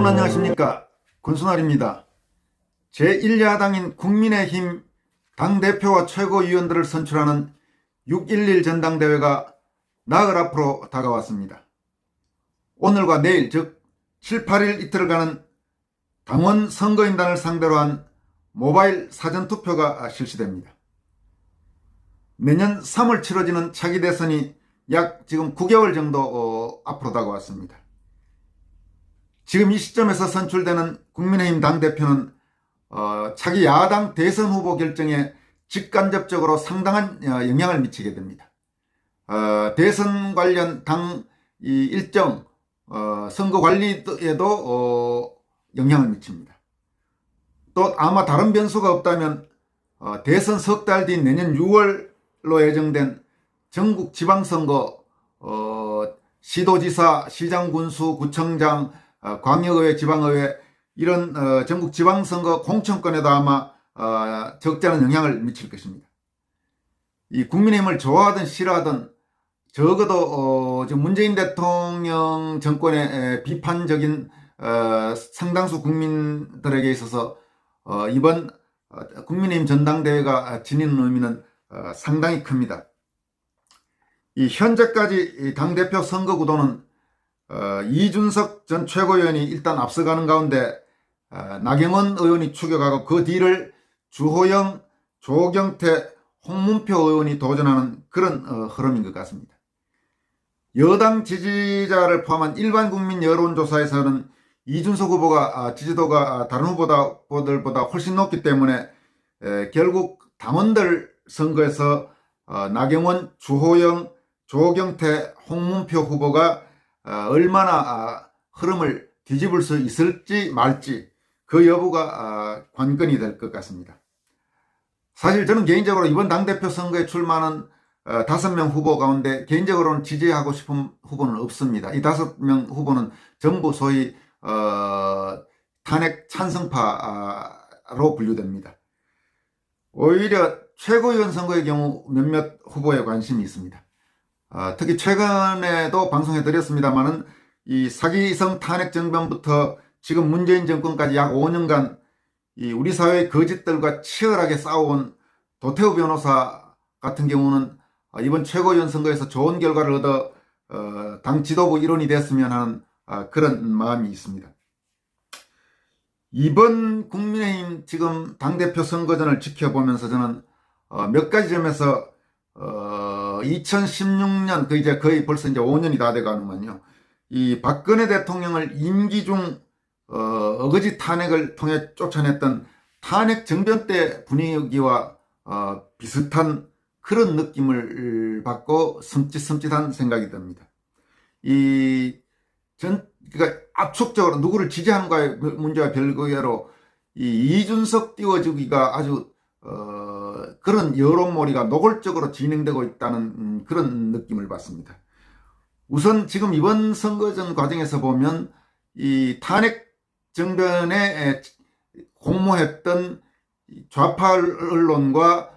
여러분 안녕하십니까. 권순환입니다. 제1야당인 국민의힘 당대표와 최고위원들을 선출하는 6.11 전당대회가 나흘 앞으로 다가왔습니다. 오늘과 내일 즉 7, 8일 이틀간은 당원 선거인단을 상대로 한 모바일 사전투표가 실시됩니다. 내년 3월 치러지는 차기 대선이 약 지금 9개월 정도 앞으로 다가왔습니다. 지금 이 시점에서 선출되는 국민의힘 당대표는 차기 야당 대선 후보 결정에 직간접적으로 상당한 영향을 미치게 됩니다. 대선 관련 당 일정 선거 관리에도 영향을 미칩니다. 또 아마 다른 변수가 없다면 대선 석 달 뒤 내년 6월로 예정된 전국 지방선거 시도지사, 시장군수, 구청장, 광역의회, 지방의회 이런 전국 지방선거 공천권에도 아마 적지 않은 영향을 미칠 것입니다. 이 국민의힘을 좋아하든 싫어하든 적어도 문재인 대통령 정권의 비판적인 상당수 국민들에게 있어서 이번 국민의힘 전당대회가 지니는 의미는 상당히 큽니다. 이 현재까지 당대표 선거 구도는 이준석 전 최고위원이 일단 앞서가는 가운데 나경원 의원이 추격하고 그 뒤를 주호영, 조경태, 홍문표 의원이 도전하는 그런 흐름인 것 같습니다. 여당 지지자를 포함한 일반 국민 여론조사에서는 이준석 후보가 지지도가 다른 후보들보다 훨씬 높기 때문에 결국 당원들 선거에서 나경원, 주호영, 조경태, 홍문표 후보가 얼마나 흐름을 뒤집을 수 있을지 말지 그 여부가 관건이 될 것 같습니다. 사실 저는 개인적으로 이번 당대표 선거에 출마하는 5명 후보 가운데 개인적으로는 지지하고 싶은 후보는 없습니다. 이 5명 후보는 전부 소위 탄핵 찬성파로 분류됩니다. 오히려 최고위원 선거의 경우 몇몇 후보에 관심이 있습니다. 특히 최근에도 방송해 드렸습니다만은 이 사기성 탄핵 정변부터 지금 문재인 정권까지 약 5년간 이 우리 사회의 거짓들과 치열하게 싸워온 도태우 변호사 같은 경우는 이번 최고위원 선거에서 좋은 결과를 얻어 당 지도부 일원이 됐으면 하는 그런 마음이 있습니다. 이번 국민의힘 지금 당대표 선거전을 지켜보면서 저는 몇 가지 점에서 2016년 이제 거의 벌써 이제 5년이 다 돼가는군요. 이 박근혜 대통령을 임기 중 어거지 탄핵을 통해 쫓아냈던 탄핵 정변 때 분위기와 비슷한 그런 느낌을 받고 섬찟섬찟한 생각이 듭니다. 그러니까 압축적으로 누구를 지지하는가의 문제와 별개로 이 이준석 띄워주기가 아주 그런 여론몰이가 노골적으로 진행되고 있다는 그런 느낌을 받습니다. 우선 지금 이번 선거전 과정에서 보면 이 탄핵 정변에 공모했던 좌파 언론과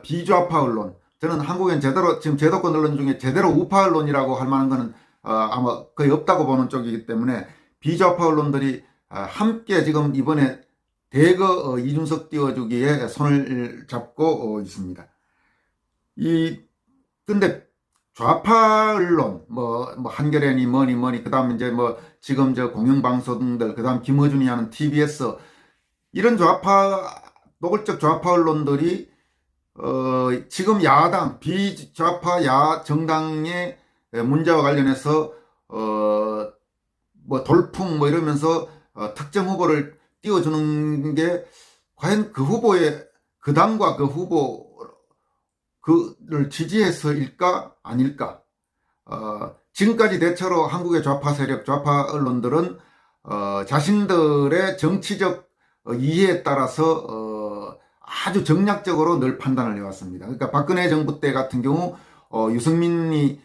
비좌파 언론, 저는 한국엔 제대로 지금 제도권 언론 중에 제대로 우파 언론이라고 할 만한 거는 아마 거의 없다고 보는 쪽이기 때문에 비좌파 언론들이 함께 지금 이번에 대거 이준석 띄워주기에 손을 잡고 있습니다. 근데 좌파 언론, 한겨레니 뭐니, 그 다음 이제 지금 공영방송들, 그 다음 김어준이 하는 TBS, 이런 노골적 좌파 언론들이, 지금 야당, 비좌파 정당의 문제와 관련해서, 돌풍 이러면서, 특정 후보를 띄워주는 게 과연 그 후보의 그 당과 그 후보를 지지해서일까 아닐까. 지금까지 대체로 한국의 좌파 세력, 좌파 언론들은 자신들의 정치적 이해에 따라서 아주 정략적으로 늘 판단을 해왔습니다. 그러니까 박근혜 정부 때 같은 경우 유승민이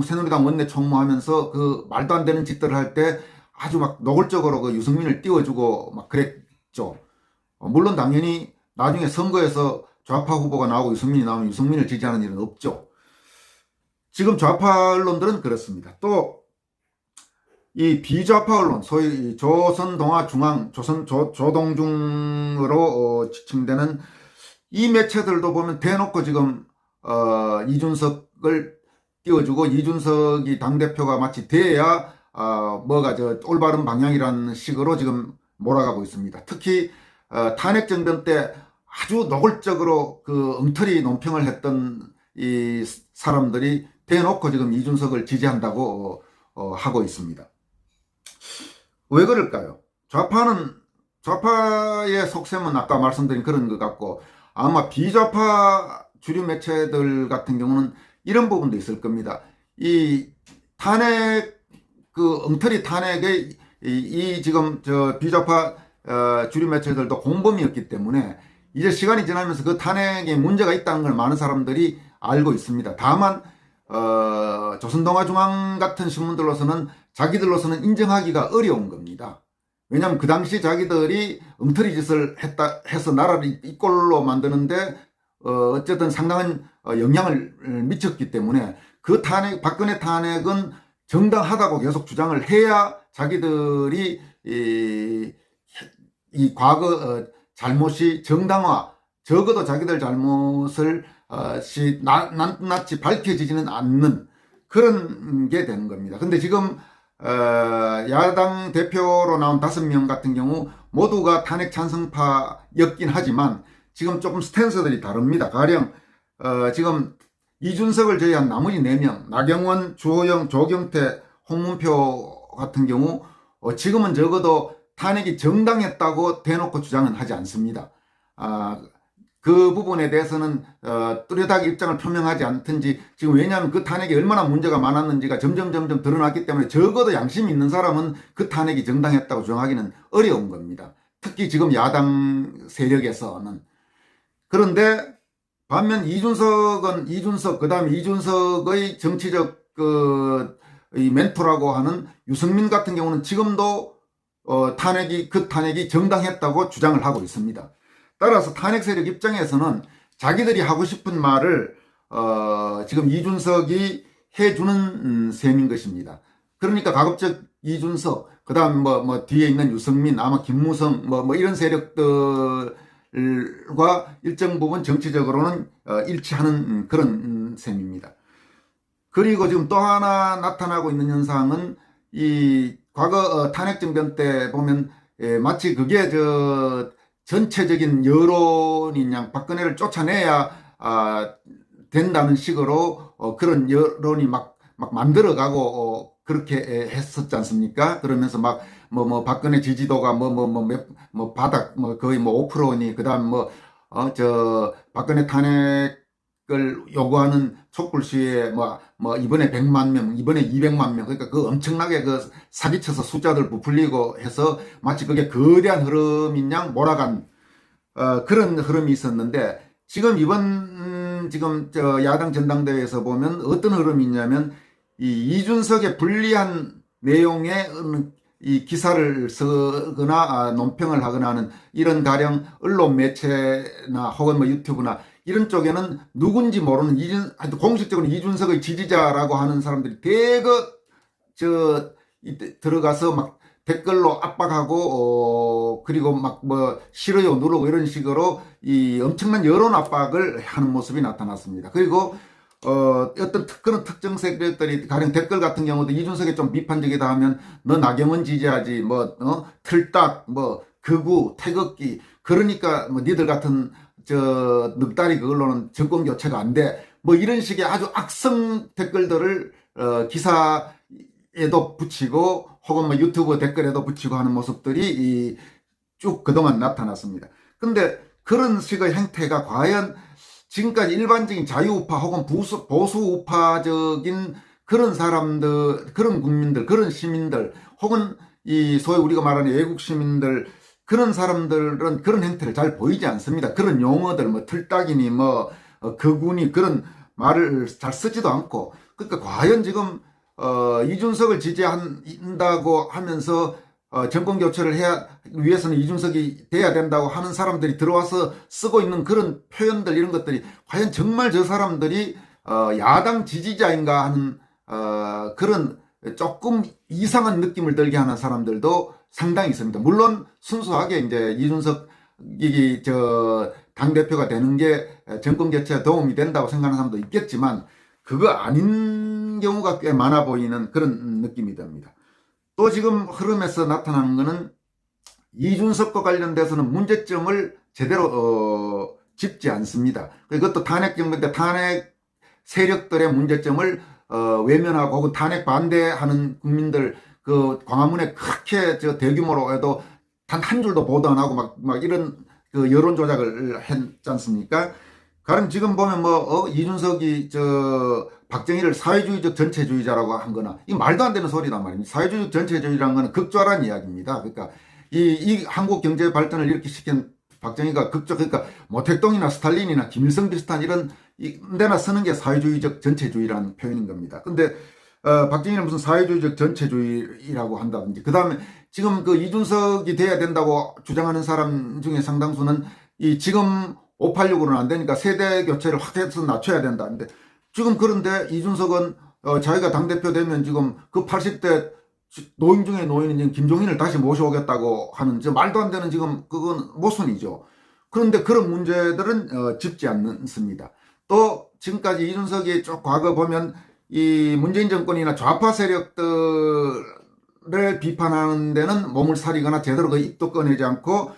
새누리당 원내 총무하면서 그 말도 안 되는 짓들을 할 때 아주 노골적으로 그 유승민을 띄워주고 그랬죠. 물론 당연히 나중에 선거에서 좌파 후보가 나오고 유승민이 나오면 유승민을 지지하는 일은 없죠. 지금 좌파 언론들은 그렇습니다. 또 이 비좌파 언론, 소위 조선동아중앙, 조동중으로 지칭되는 이 매체들도 보면 대놓고 지금 이준석을 띄워주고, 이준석이 당대표가 마치 돼야 뭐가 올바른 방향이라는 식으로 지금 몰아가고 있습니다. 특히 탄핵정변 때 아주 노골적으로 그 엉터리 논평을 했던 이 사람들이 대놓고 지금 이준석을 지지한다고 하고 있습니다. 왜 그럴까요? 좌파의 속셈은 아까 말씀드린 그런 것 같고, 아마 비좌파 주류 매체들 같은 경우는 이런 부분도 있을 겁니다. 이 탄핵, 그 엉터리 탄핵의 지금 비좌파 주류 매체들도 공범이었기 때문에 이제 시간이 지나면서 그 탄핵에 문제가 있다는 걸 많은 사람들이 알고 있습니다. 다만 조선동아중앙 같은 신문들로서는 자기들로서는 인정하기가 어려운 겁니다. 왜냐하면 그 당시 자기들이 엉터리 짓을 해서 나라를 이 꼴로 만드는데 어쨌든 상당한 영향을 미쳤기 때문에 그 박근혜 탄핵은 정당하다고 계속 주장을 해야 자기들이 이 과거 잘못이 정당화, 적어도 자기들 잘못을 낱낱이 밝혀지지는 않는 그런 게 되는 겁니다. 근데 지금 야당 대표로 나온 5명 같은 경우 모두가 탄핵 찬성파였긴 하지만 지금 조금 스탠스들이 다릅니다. 가령 지금 이준석을 제외한 나머지 4명, 나경원, 주호영, 조경태, 홍문표 같은 경우 지금은 적어도 탄핵이 정당했다고 대놓고 주장은 하지 않습니다. 그 부분에 대해서는 뚜렷하게 입장을 표명하지 않든지, 지금 왜냐하면 그 탄핵이 얼마나 문제가 많았는지가 점점 드러났기 때문에 적어도 양심이 있는 사람은 그 탄핵이 정당했다고 주장하기는 어려운 겁니다. 특히 지금 야당 세력에서는. 그런데 반면 이준석 그다음에 이준석의 정치적 이 멘토라고 하는 유승민 같은 경우는 지금도 그 탄핵이 정당했다고 주장을 하고 있습니다. 따라서 탄핵 세력 입장에서는 자기들이 하고 싶은 말을 지금 이준석이 해주는 셈인 것입니다. 그러니까 가급적 이준석, 그 다음 뭐 뒤에 있는 유승민, 아마 김무성, 뭐 이런 세력들과 일정 부분 정치적으로는 일치하는 그런 셈입니다. 그리고 지금 또 하나 나타나고 있는 현상은 이 과거 탄핵정변 때 보면 마치 그게 전체적인 여론이 그냥 박근혜를 쫓아내야 된다는 식으로 그런 여론이 막 만들어가고 그렇게 했었지 않습니까? 그러면서 뭐 박근혜 지지도가 바닥 거의 5%니 그다음 박근혜 탄핵을 요구하는 촛불 시위에 이번에 100만 명, 이번에 200만 명, 그러니까 그 엄청나게 그 사기쳐서 숫자들 부풀리고 해서 마치 그게 거대한 흐름인 양 몰아간 그런 흐름이 있었는데, 지금 지금 야당 전당대회에서 보면 어떤 흐름이 있냐면 이준석의 불리한 내용의 이 기사를 쓰거나 논평을 하거나 하는 이런 가령 언론 매체나 혹은 유튜브나 이런 쪽에는 누군지 모르는 공식적으로 이준석의 지지자라고 하는 사람들이 대거 들어가서 막 댓글로 압박하고 그리고 싫어요 누르고 이런 식으로 이 엄청난 여론 압박을 하는 모습이 나타났습니다. 그리고 어떤 그런 특정 세력들이 가령 댓글 같은 경우도 이준석이 좀 비판적이다 하면 너 나경원 지지하지 틀딱 극우 태극기 그러니까 니들 같은 늑다리 그걸로는 정권 교체가 안 돼 이런 식의 아주 악성 댓글들을 기사에도 붙이고 혹은 유튜브 댓글에도 붙이고 하는 모습들이 쭉 그동안 나타났습니다. 근데 그런 식의 행태가 과연 지금까지 일반적인 자유우파 혹은 보수우파적인 그런 사람들, 그런 국민들, 그런 시민들 혹은 이 소위 우리가 말하는 외국 시민들, 그런 사람들은 그런 행태를 잘 보이지 않습니다. 그런 용어들 틀딱이니 극우니 그런 말을 잘 쓰지도 않고, 그러니까 과연 지금 이준석을 지지한다고 하면서 정권 교체를 해야 위해서는 이준석이 돼야 된다고 하는 사람들이 들어와서 쓰고 있는 그런 표현들 이런 것들이 과연 정말 저 사람들이 야당 지지자인가 하는 그런 조금 이상한 느낌을 들게 하는 사람들도 상당히 있습니다. 물론 순수하게 이제 이준석이 당대표가 되는 게 정권 교체에 도움이 된다고 생각하는 사람도 있겠지만 그거 아닌 경우가 꽤 많아 보이는 그런 느낌이 듭니다. 또 지금 흐름에서 나타나는 것은 이준석과 관련돼서는 문제점을 제대로 짚지 않습니다. 그것도 탄핵 정부인데 탄핵 세력들의 문제점을 외면하고 혹은 탄핵 반대하는 국민들 그 광화문에 그렇게 대규모로 해도 단 한 줄도 보도 안 하고 막 이런 그 여론 조작을 했지 않습니까? 가령 지금 보면 이준석이 박정희를 사회주의적 전체주의자라고 한 거나 이 말도 안 되는 소리단 말입니다. 사회주의적 전체주의라는 거는 극좌란 이야기입니다. 그러니까 이 한국 경제 발전을 이렇게 시킨 박정희가 그러니까 모택동이나 스탈린이나 김일성 비슷한 이런 데나 쓰는 게 사회주의적 전체주의라는 표현인 겁니다. 근데 박정희는 무슨 사회주의적 전체주의라고 한다든지 그 다음에 지금 그 이준석이 돼야 된다고 주장하는 사람 중에 상당수는 이 지금 586으로는 안 되니까 세대 교체를 확 해서 낮춰야 된다. 근데 지금 그런데 이준석은 자기가 당대표 되면 지금 그 80대 노인 중에 노인인 지금 김종인을 다시 모셔오겠다고 하는 말도 안 되는 지금 그건 모순이죠. 그런데 그런 문제들은 짚지 않습니다. 또 지금까지 이준석이 쭉 과거 보면 이 문재인 정권이나 좌파 세력들을 비판하는 데는 몸을 사리거나 제대로 그 입도 꺼내지 않고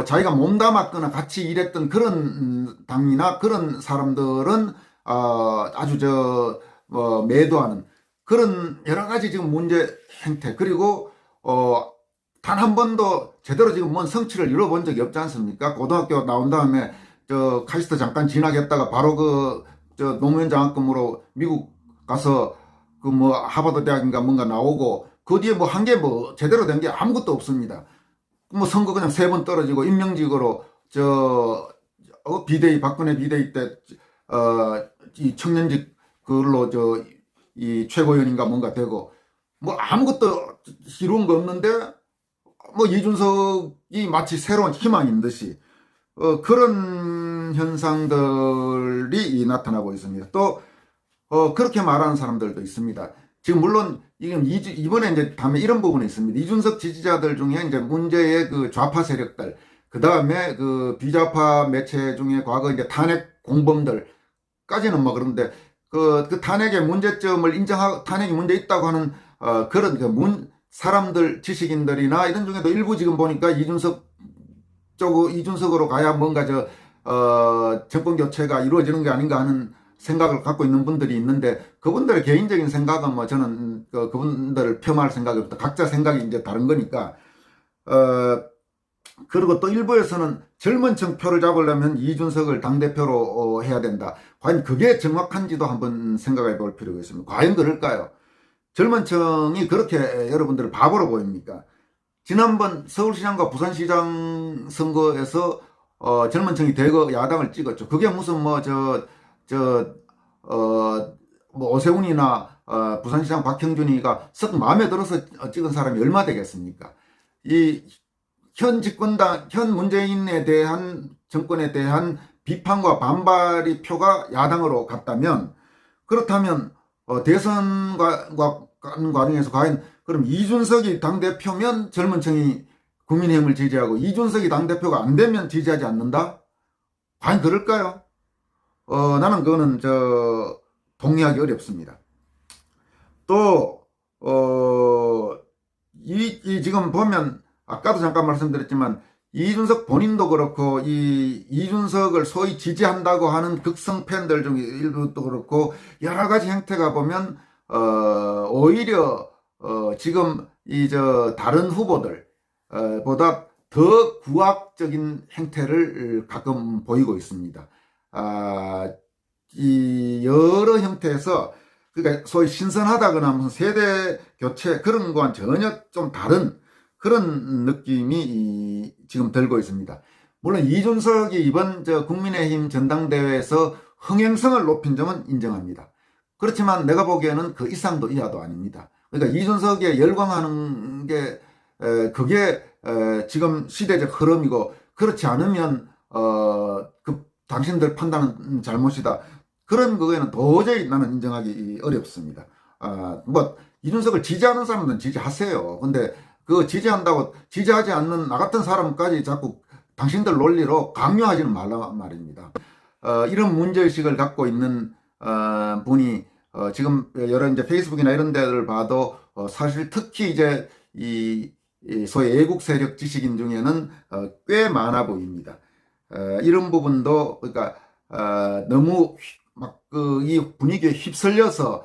자기가 몸담았거나 같이 일했던 그런 당이나 그런 사람들은 아주 매도하는 그런 여러 가지 지금 문제 행태 그리고 단 한 번도 제대로 지금 뭔 성취를 이뤄본 적이 없지 않습니까? 고등학교 나온 다음에 카이스트 잠깐 진학했다가 바로 노무현 장학금으로 미국 가서 하버드 대학인가 뭔가 나오고 그 뒤에 한 게 제대로 된 게 아무것도 없습니다. 선거 그냥 3번 떨어지고 임명직으로 비대위 박근혜 비대위 때 이 청년직 그걸로 이 최고위원인가 뭔가 되고 아무것도 이루은 거 없는데 이준석이 마치 새로운 희망인 듯이 그런 현상들이 나타나고 있습니다. 또 그렇게 말하는 사람들도 있습니다. 지금 물론 이번에 이제 다음에 이런 부분이 있습니다. 이준석 지지자들 중에 이제 문제의 그 좌파 세력들, 그 다음에 그 비좌파 매체 중에 과거 이제 탄핵 공범들까지는 그런데 그 탄핵의 문제점을 인정하고 탄핵이 문제 있다고 하는 그런 사람들 지식인들이나 이런 중에도 일부 지금 보니까 이준석으로 가야 뭔가 정권 교체가 이루어지는 게 아닌가 하는 생각을 갖고 있는 분들이 있는데 그분들의 개인적인 생각은 저는 그분들을 폄하할 생각이 없다. 각자 생각이 이제 다른 거니까. 그리고 또 일부에서는 젊은 층 표를 잡으려면 이준석을 당대표로 해야 된다. 과연 그게 정확한지도 한번 생각해 볼 필요가 있습니다. 과연 그럴까요? 젊은 층이 그렇게 여러분들을 바보로 보입니까? 지난번 서울시장과 부산시장 선거에서 젊은 층이 대거 야당을 찍었죠. 그게 무슨 오세훈이나 부산시장 박형준이가 썩 마음에 들어서 찍은 사람이 얼마 되겠습니까? 이 현 집권당, 현 문재인에 대한 정권에 대한 비판과 반발의 표가 야당으로 갔다면 그렇다면 대선과 과정에서 과연 그럼 이준석이 당대표면 젊은 층이 국민의힘을 지지하고 이준석이 당대표가 안 되면 지지하지 않는다? 과연 그럴까요? 나는 그거는 동의하기 어렵습니다. 또 지금 보면 아까도 잠깐 말씀드렸지만 이준석 본인도 그렇고 이준석을 소위 지지한다고 하는 극성 팬들 중에 일부도 그렇고 여러 가지 행태가 보면 오히려 지금 다른 후보들 보다 더 구악적인 행태를 가끔 보이고 있습니다. 이 여러 형태에서 그러니까 소위 신선하다거나 무슨 세대 교체 그런 거와는 전혀 좀 다른 그런 느낌이 지금 들고 있습니다. 물론 이준석이 이번 국민의힘 전당대회에서 흥행성을 높인 점은 인정합니다. 그렇지만 내가 보기에는 그 이상도 이하도 아닙니다. 그러니까 이준석에 열광하는 게 그게 지금 시대적 흐름이고 그렇지 않으면 당신들 판단은 잘못이다. 그런 거에는 도저히 나는 인정하기 어렵습니다. 이준석을 지지하는 사람들은 지지하세요. 근데 그 지지한다고 지지하지 않는 나 같은 사람까지 자꾸 당신들 논리로 강요하지는 말라 말입니다. 이런 문제의식을 갖고 있는 분이 지금 여러 이제 페이스북이나 이런 데를 봐도 사실 특히 이제 이 소위 애국 세력 지식인 중에는 꽤 많아 보입니다. 이런 부분도 그러니까 너무 막 그 이 분위기에 휩쓸려서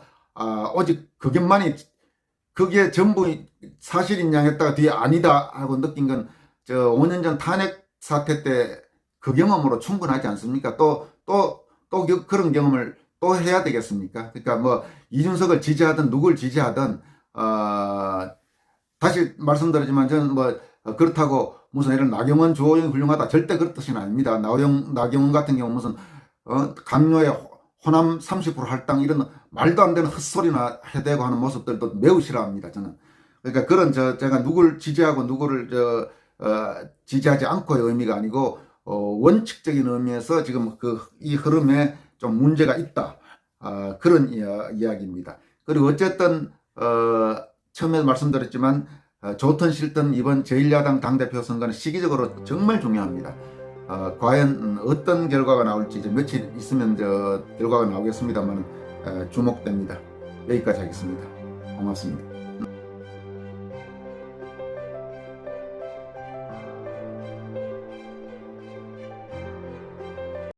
오직 그게 전부 사실인 양 했다가 뒤에 아니다 하고 느낀 건 저 5년 전 탄핵 사태 때 그 경험으로 충분하지 않습니까? 또 그런 경험을 또 해야 되겠습니까? 그러니까 뭐 이준석을 지지하든 누굴 지지하든 다시 말씀드리지만 저는 뭐 그렇다고 무슨 이런 나경원, 주호영 훌륭하다 절대 그런 뜻은 아닙니다. 나경원 같은 경우 무슨 강요의 호남 30% 할당 이런 말도 안 되는 헛소리나 해대고 하는 모습들도 매우 싫어합니다. 저는. 그러니까 그런 제가 누구를 지지하고 누구를 지지하지 않고의 의미가 아니고 원칙적인 의미에서 지금 이 흐름에 좀 문제가 있다. 그런 이야기입니다. 그리고 어쨌든 처음에 말씀드렸지만 좋든 싫든 이번 제1야당 당대표 선거는 시기적으로 정말 중요합니다. 과연 어떤 결과가 나올지 이제 며칠 있으면 결과가 나오겠습니다만 주목됩니다. 여기까지 하겠습니다. 고맙습니다.